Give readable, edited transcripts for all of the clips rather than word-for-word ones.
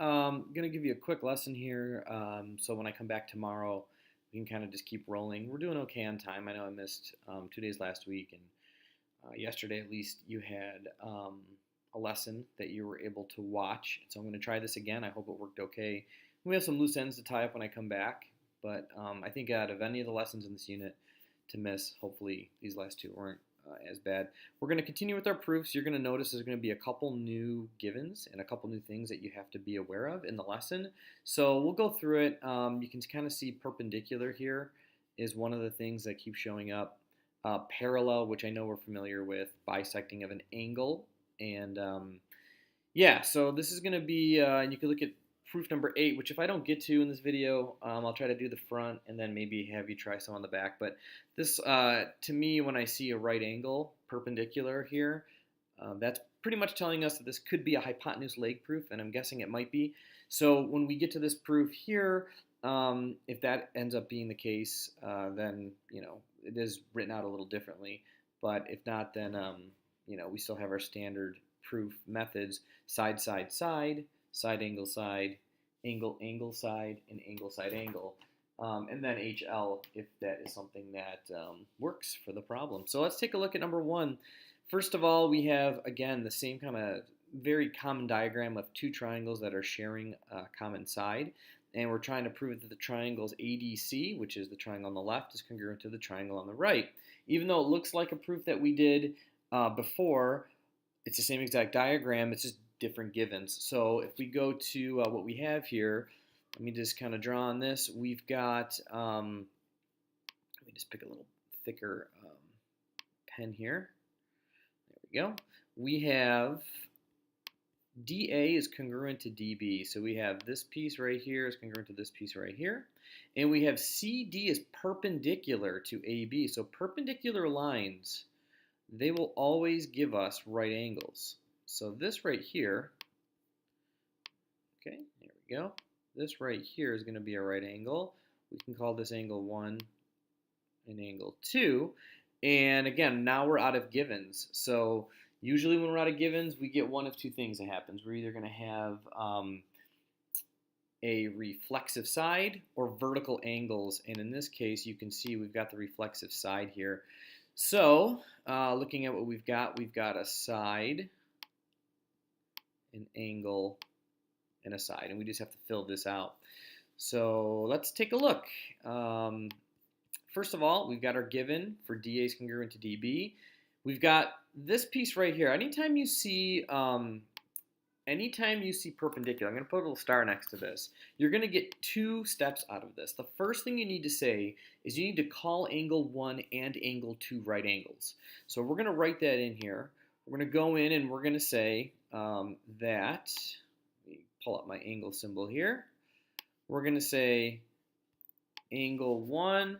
Gonna give you a quick lesson here. So when I come back tomorrow, we can kind of just keep rolling. We're doing okay on time. I know I missed 2 days last week, and yesterday at least you had a lesson that you were able to watch. So I'm going to try this again. I hope it worked okay. We have some loose ends to tie up when I come back, but I think out of any of the lessons in this unit to miss, hopefully these last two weren't as bad. We're going to continue with our proofs. You're going to notice there's going to be a couple new givens and a couple new things that you have to be aware of in the lesson. So we'll go through it. You can kind of see perpendicular here is one of the things that keeps showing up. Parallel, which I know we're familiar with, bisecting of an angle. And yeah, so this is going to be, you can look at proof number 8, which if I don't get to in this video, I'll try to do the front and then maybe have you try some on the back. But this, to me, when I see a right angle perpendicular here, that's pretty much telling us that this could be a hypotenuse leg proof, and I'm guessing it might be. So when we get to this proof here, if that ends up being the case, then, it is written out a little differently. But if not, then, we still have our standard proof methods: side, side, side, side, angle, angle, side, and angle, side, angle. And then HL if that is something that works for the problem. So let's take a look at number 1. First of all, we have, again, the same kind of very common diagram of two triangles that are sharing a common side. And we're trying to prove that the triangles ADC, which is the triangle on the left, is congruent to the triangle on the right. Even though it looks like a proof that we did before, it's the same exact diagram, it's just different givens. So if we go to what we have here, let me just kind of draw on this. We've got, let me just pick a little thicker pen here. There we go. We have DA is congruent to DB. So we have this piece right here is congruent to this piece right here. And we have CD is perpendicular to AB. So perpendicular lines, they will always give us right angles. So this right here, okay, there we go. This right here is going to be a right angle. We can call this angle 1 and angle 2. And again, now we're out of givens. So usually when we're out of givens, we get one of two things that happens. We're either going to have a reflexive side or vertical angles. And in this case, you can see we've got the reflexive side here. So looking at what we've got a side, an angle, and a side. And we just have to fill this out. So let's take a look. First of all, we've got our given for DA is congruent to DB. We've got this piece right here. Anytime you see perpendicular, I'm going to put a little star next to this. You're going to get two steps out of this. The first thing you need to say is you need to call angle 1 and angle 2 right angles. So we're going to write that in here. We're going to go in and we're going to say that, let me pull up my angle symbol here. We're going to say angle 1,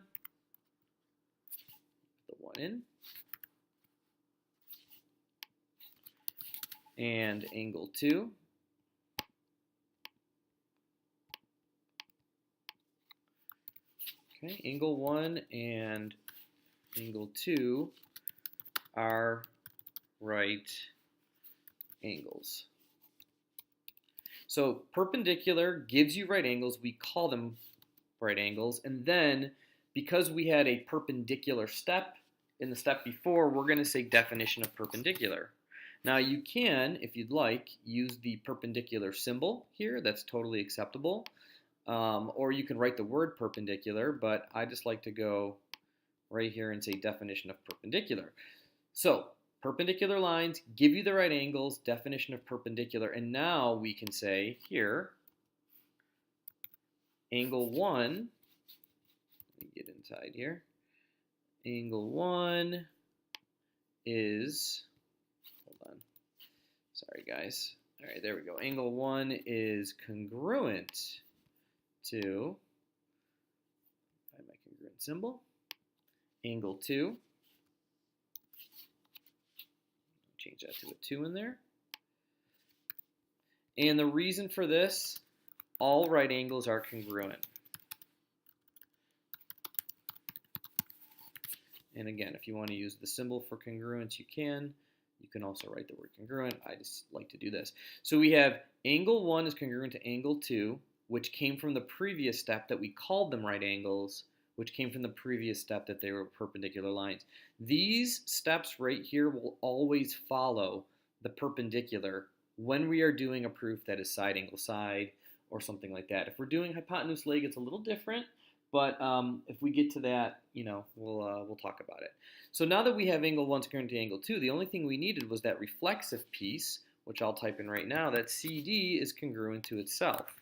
put the 1 in, and angle 2. Okay, angle 1 and angle 2 are right angles. So perpendicular gives you right angles. We call them right angles. And then because we had a perpendicular step in the step before, we're going to say definition of perpendicular. Now you can, if you'd like, use the perpendicular symbol here. That's totally acceptable. Or you can write the word perpendicular, but I just like to go right here and say definition of perpendicular. So perpendicular lines give you the right angles, definition of perpendicular, and now we can say here, angle 1, let me get inside here, angle 1 is, hold on, sorry guys, all right, there we go, angle 1 is congruent to, find my congruent symbol, angle 2, change that to a 2 in there. And the reason for this, all right angles are congruent. And again, if you want to use the symbol for congruence, you can. You can also write the word congruent. I just like to do this. So we have angle 1 is congruent to angle 2, which came from the previous step that we called them right angles, which came from the previous step that they were perpendicular lines. These steps right here will always follow the perpendicular when we are doing a proof that is side angle side or something like that. If we're doing hypotenuse leg, it's a little different, but if we get to that, we'll talk about it. So now that we have angle 1 congruent to angle 2, the only thing we needed was that reflexive piece, which I'll type in right now, that CD is congruent to itself.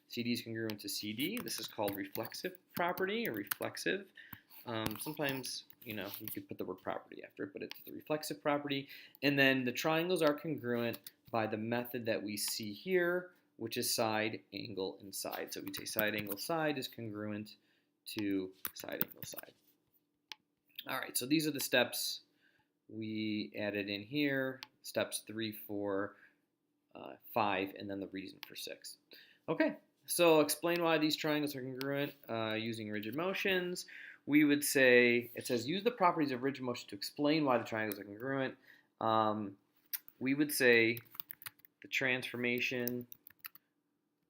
CD is congruent to CD. This is called reflexive property or reflexive. Sometimes, you could put the word property after it, but it's the reflexive property. And then the triangles are congruent by the method that we see here, which is side, angle, and side. So we'd say side, angle, side is congruent to side, angle, side. All right, so these are the steps we added in here. Steps 3, 4, 5, and then the reason for 6. Okay, so explain why these triangles are congruent using rigid motions. We would say, it says use the properties of rigid motion to explain why the triangles are congruent. We would say the transformation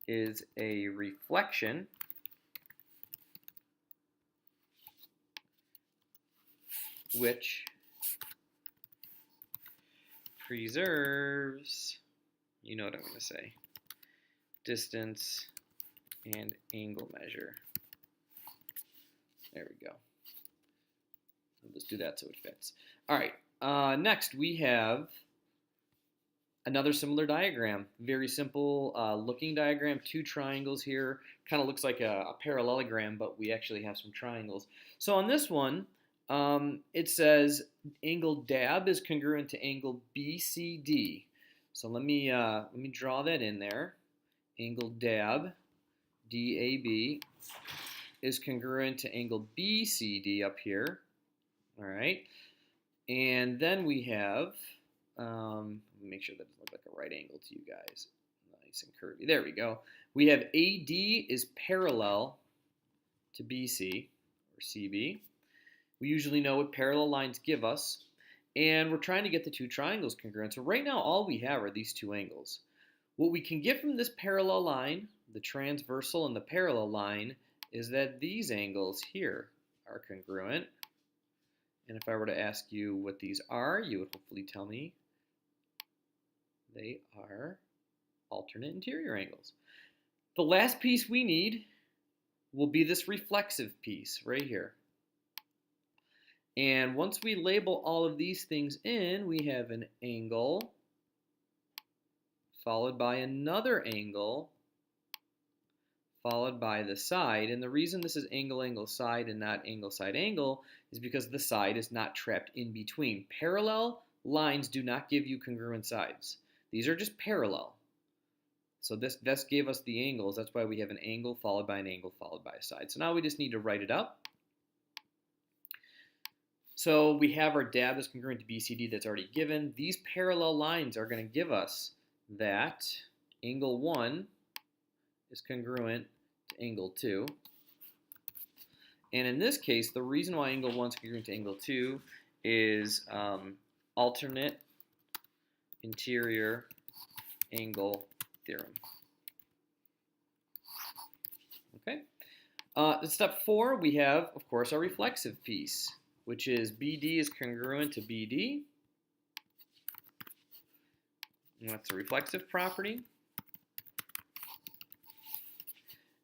is a reflection which preserves, you know what I'm going to say, distance and angle measure. There we go. I'll just do that so it fits. All right, next we have another similar diagram. Very simple looking diagram, 2 triangles here. Kind of looks like a parallelogram, but we actually have some triangles. So on this one, it says angle DAB is congruent to angle BCD. So let me draw that in there. Angle DAB, DAB, is congruent to angle BCD up here. All right, and then we have, make sure that doesn't look like a right angle to you guys. Nice and curvy. There we go. We have AD is parallel to BC or CB. We usually know what parallel lines give us, and we're trying to get the 2 triangles congruent. So right now all we have are these 2 angles. What we can get from this parallel line, the transversal and the parallel line, is that these angles here are congruent. And if I were to ask you what these are, you would hopefully tell me they are alternate interior angles. The last piece we need will be this reflexive piece right here. And once we label all of these things in, we have an angle followed by another angle followed by the side. And the reason this is angle, angle, side and not angle, side, angle is because the side is not trapped in between. Parallel lines do not give you congruent sides. These are just parallel. So this gave us the angles. That's why we have an angle followed by an angle followed by a side. So now we just need to write it up. So we have our DAB is congruent to BCD that's already given. These parallel lines are going to give us that angle 1 is congruent to angle 2. And in this case, the reason why angle 1 is congruent to angle 2 is alternate interior angle theorem. Okay. In step 4, we have, of course, our reflexive piece, which is BD is congruent to BD. And that's a reflexive property.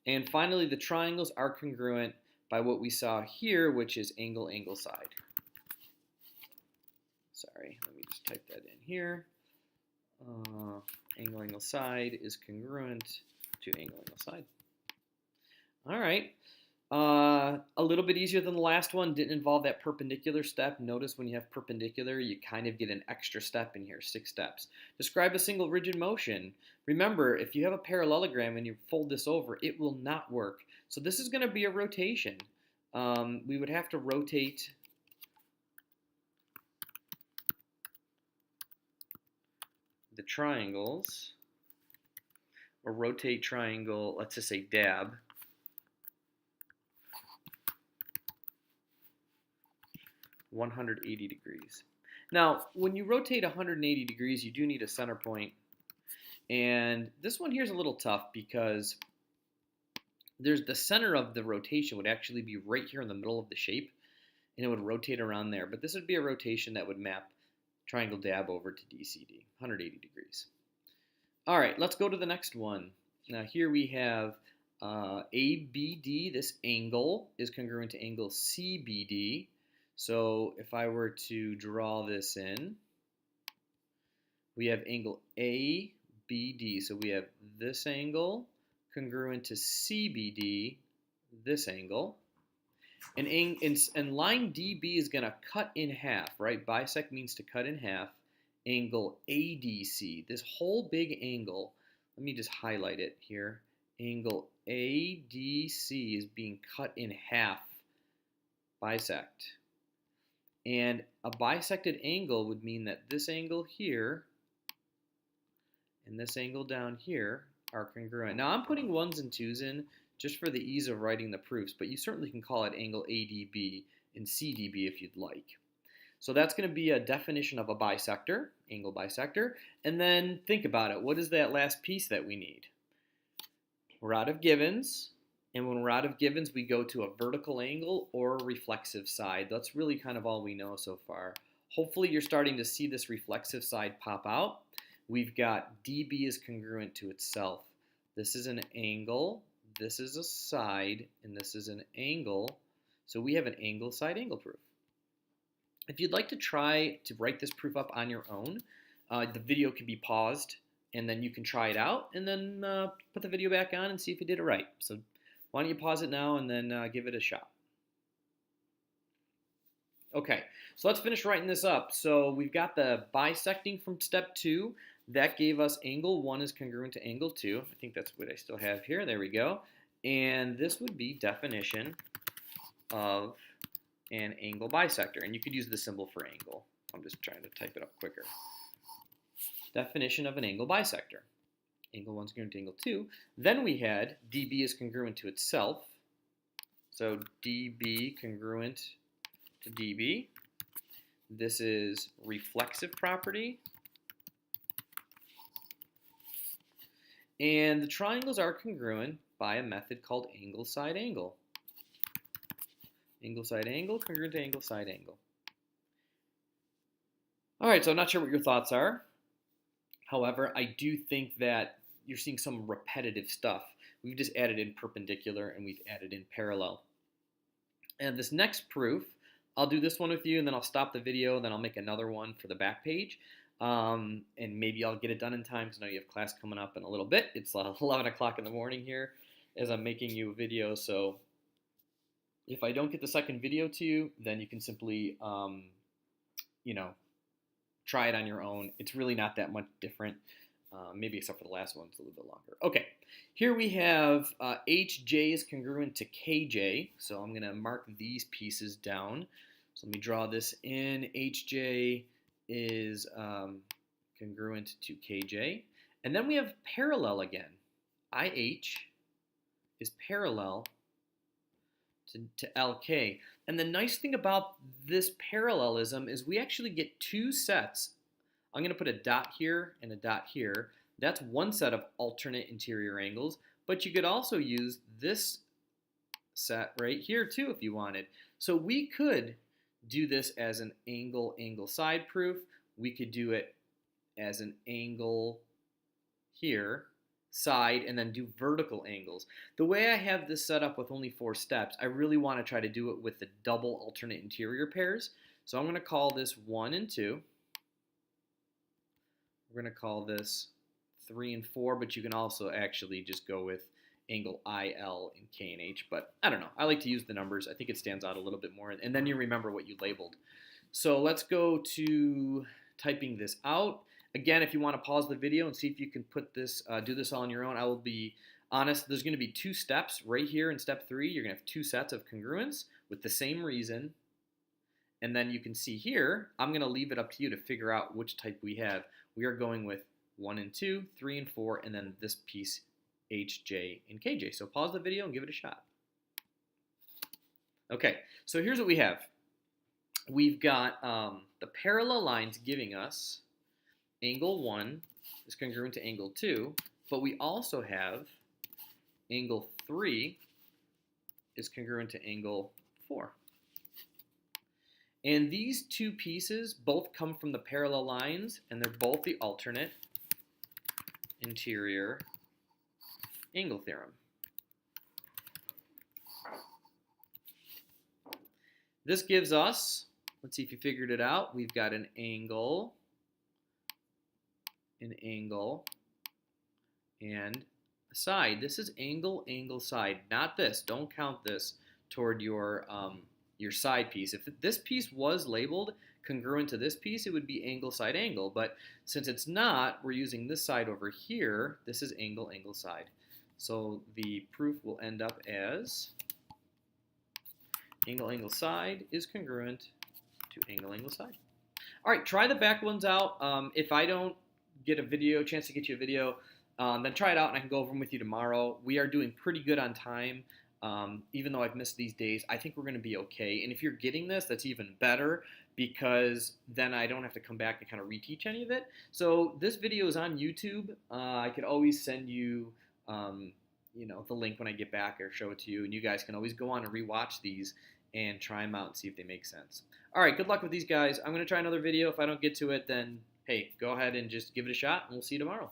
And finally, the triangles are congruent by what we saw here, which is angle, angle, side. Sorry, let me just type that in here. Angle, angle, side is congruent to angle, angle, side. All right. A little bit easier than the last one. Didn't involve that perpendicular step. Notice when you have perpendicular, you kind of get an extra step in here, 6 steps. Describe a single rigid motion. Remember, if you have a parallelogram and you fold this over, it will not work. So this is going to be a rotation. We would have to rotate the triangles, or rotate triangle, let's just say DAB, 180 degrees. Now, when you rotate 180 degrees, you do need a center point. And this one here is a little tough because there's the center of the rotation would actually be right here in the middle of the shape, and it would rotate around there. But this would be a rotation that would map triangle DAB over to DCD, 180 degrees. All right, let's go to the next one. Now here we have ABD. This angle is congruent to angle CBD. So if I were to draw this in, we have angle ABD. So we have this angle congruent to CBD, this angle. And line DB is going to cut in half, right? Bisect means to cut in half. Angle ADC, this whole big angle, let me just highlight it here. Angle ADC is being cut in half, bisect. And a bisected angle would mean that this angle here and this angle down here are congruent. Now I'm putting 1s and 2s in just for the ease of writing the proofs, but you certainly can call it angle ADB and CDB if you'd like. So that's going to be a definition of a bisector, angle bisector. And then think about it. What is that last piece that we need? We're out of givens. And when we're out of givens, we go to a vertical angle or a reflexive side. That's really kind of all we know so far. Hopefully you're starting to see this reflexive side pop out. We've got DB is congruent to itself. This is an angle, this is a side, and this is an angle. So we have an angle side angle proof. If you'd like to try to write this proof up on your own, the video can be paused, and then you can try it out, and then put the video back on and see if you did it right. So why don't you pause it now and then give it a shot. Okay, so let's finish writing this up. So we've got the bisecting from step 2. That gave us angle 1 is congruent to angle 2. I think that's what I still have here. There we go. And this would be definition of an angle bisector. And you could use the symbol for angle. I'm just trying to type it up quicker. Definition of an angle bisector. Angle 1 is congruent to angle 2. Then we had DB is congruent to itself. So DB congruent to DB. This is reflexive property. And the triangles are congruent by a method called angle side angle. Angle side angle, congruent to angle side angle. All right, so I'm not sure what your thoughts are. However, I do think that you're seeing some repetitive stuff. We've just added in perpendicular and we've added in parallel. And this next proof, I'll do this one with you and then I'll stop the video and then I'll make another one for the back page. And maybe I'll get it done in time because I know you have class coming up in a little bit. It's 11 o'clock in the morning here as I'm making you a video. So if I don't get the second video to you, then you can simply, try it on your own. It's really not that much different, maybe except for the last one, it's a little bit longer. Okay, here we have HJ is congruent to KJ. So I'm going to mark these pieces down. So let me draw this in. HJ is congruent to KJ. And then we have parallel again. IH is parallel to LK. And the nice thing about this parallelism is we actually get two sets. I'm going to put a dot here and a dot here. That's one set of alternate interior angles, but you could also use this set right here too if you wanted. So we could do this as an angle side proof. We could do it as an angle here, side, and then do vertical angles. The way I have this set up with only 4 steps, I really want to try to do it with the double alternate interior pairs. So I'm going to call this 1 and 2. We're going to call this 3 and 4, but you can also actually just go with angle IL and K and H, but I don't know. I like to use the numbers. I think it stands out a little bit more, and then you remember what you labeled. So let's go to typing this out. Again, if you want to pause the video and see if you can put this, do this all on your own, I will be honest. There's going to be 2 steps right here in step 3. You're going to have 2 sets of congruence with the same reason. And then you can see here, I'm going to leave it up to you to figure out which type we have. We are going with 1 and 2, 3 and 4, and then this piece, H, J, and KJ. So pause the video and give it a shot. Okay, so here's what we have. we've got the parallel lines giving us angle 1 is congruent to angle 2, but we also have angle 3 is congruent to angle 4. And these two pieces both come from the parallel lines, and they're both the alternate interior angle theorem. This gives us, let's see if you figured it out, we've got an angle, and a side. This is angle, angle, side, not this. Don't count this toward your side piece. If this piece was labeled congruent to this piece, it would be angle, side, angle. But since it's not, we're using this side over here. This is angle, angle, side. So the proof will end up as angle, angle, side is congruent to angle, angle, side. All right, try the back ones out. If I don't get a chance to get you a video, then try it out and I can go over them with you tomorrow. We are doing pretty good on time. Even though I've missed these days, I think we're going to be okay. And if you're getting this, that's even better because then I don't have to come back and kind of reteach any of it. So this video is on YouTube. I could always send you, the link when I get back or show it to you. And you guys can always go on and rewatch these and try them out and see if they make sense. All right, good luck with these guys. I'm going to try another video. If I don't get to it, then hey, go ahead and just give it a shot, and we'll see you tomorrow.